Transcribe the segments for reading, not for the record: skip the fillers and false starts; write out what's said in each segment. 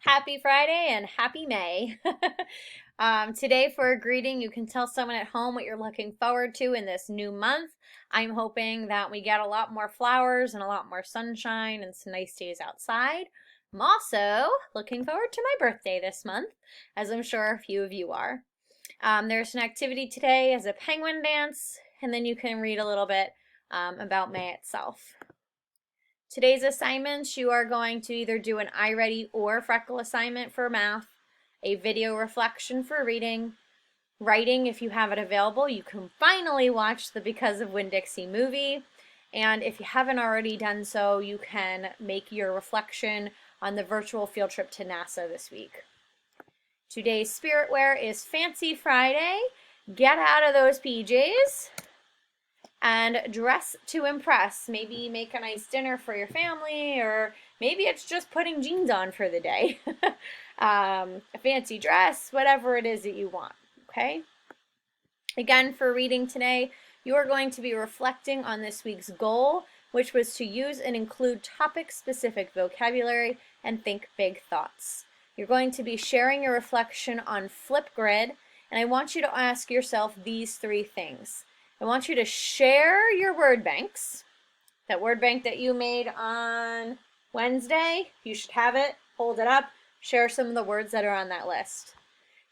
Happy Friday and happy May. Today, for a greeting, you can tell someone at home what you're looking forward to in this new month. I'm hoping that we get a lot more flowers and a lot more sunshine and some nice days outside. I'm also looking forward to my birthday this month, as I'm sure a few of you are. There's an activity today as a penguin dance, and then you can read a little bit about May itself. Today's assignments, you are going to either do an iReady or Freckle assignment for math, a video reflection for reading, writing if you have it available. You can finally watch the Because of Winn-Dixie movie, and if you haven't already done so, you can make your reflection on the virtual field trip to NASA this week. Today's spirit wear is Fancy Friday. Get out of those PJs and dress to impress. Maybe make a nice dinner for your family, or maybe it's just putting jeans on for the day. A fancy dress, whatever it is that you want, okay? Again, for reading today, you are going to be reflecting on this week's goal, which was to use and include topic-specific vocabulary and think big thoughts. You're going to be sharing your reflection on Flipgrid, and I want you to ask yourself these three things. I want you to share your word banks. That word bank that you made on Wednesday, you should have it. Hold it up. Share some of the words that are on that list.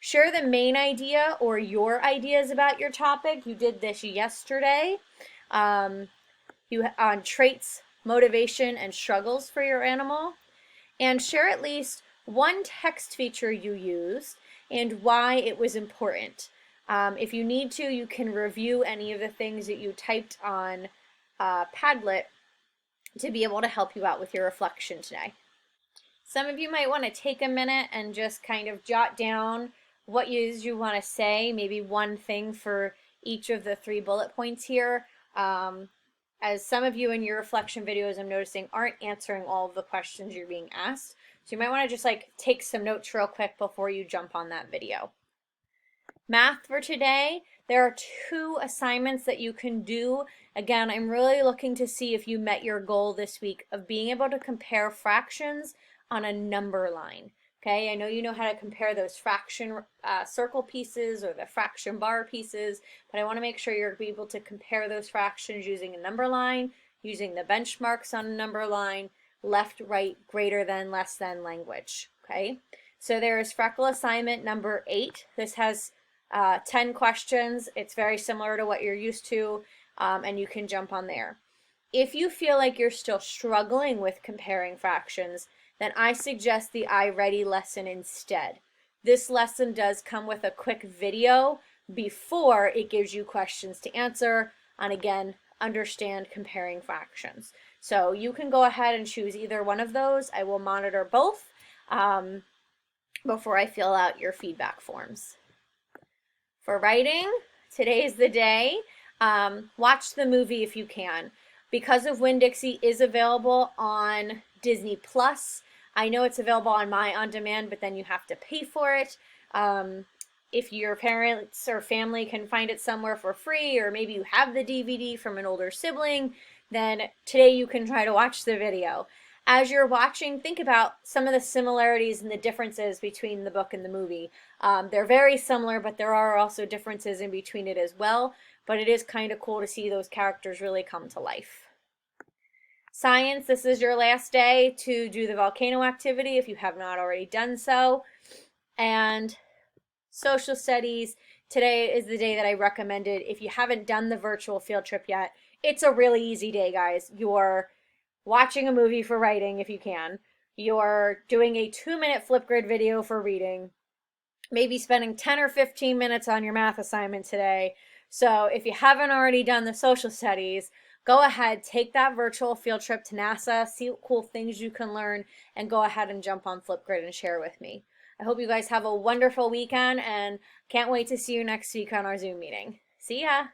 Share the main idea or your ideas about your topic. You did this yesterday. On traits, motivation, and struggles for your animal. And share at least one text feature you used and why it was important. If you need to, you can review any of the things that you typed on Padlet to be able to help you out with your reflection today. Some of you might want to take a minute and just kind of jot down what you want to say, maybe one thing for each of the 3 bullet points here. As some of you in your reflection videos, I'm noticing, aren't answering all of the questions you're being asked. So you might want to just take some notes real quick before you jump on that video. Math for today, there are 2 assignments that you can do. Again, I'm really looking to see if you met your goal this week of being able to compare fractions on a number line. Okay, I know you know how to compare those fraction circle pieces or the fraction bar pieces, but I want to make sure you're able to compare those fractions using a number line, using the benchmarks on a number line, left, right, greater than, less than language. Okay, so there is Freckle assignment number 8. This has 10 questions. It's very similar to what you're used to, and you can jump on there. If you feel like you're still struggling with comparing fractions, then I suggest the iReady lesson instead. This lesson does come with a quick video before it gives you questions to answer on, again, understand comparing fractions. So you can go ahead and choose either one of those. I will monitor both before I fill out your feedback forms. For writing, today's the day. Watch the movie if you can. Because of Winn-Dixie is available on Disney Plus. I know it's available on My On Demand, but then you have to pay for it. If your parents or family can find it somewhere for free, or maybe you have the DVD from an older sibling, then today you can try to watch the video. As you're watching, think about some of the similarities and the differences between the book and the movie. They're very similar, but there are also differences in between it as well. But it is kind of cool to see those characters really come to life. Science, this is your last day to do the volcano activity if you have not already done so. And social studies, today is the day that I recommended. If you haven't done the virtual field trip yet, it's a really easy day, guys. You're watching a movie for writing if you can. You're doing a 2-minute Flipgrid video for reading. Maybe spending 10 or 15 minutes on your math assignment today. So if you haven't already done the social studies, go ahead, take that virtual field trip to NASA, see what cool things you can learn, and go ahead and jump on Flipgrid and share with me. I hope you guys have a wonderful weekend, and can't wait to see you next week on our Zoom meeting. See ya!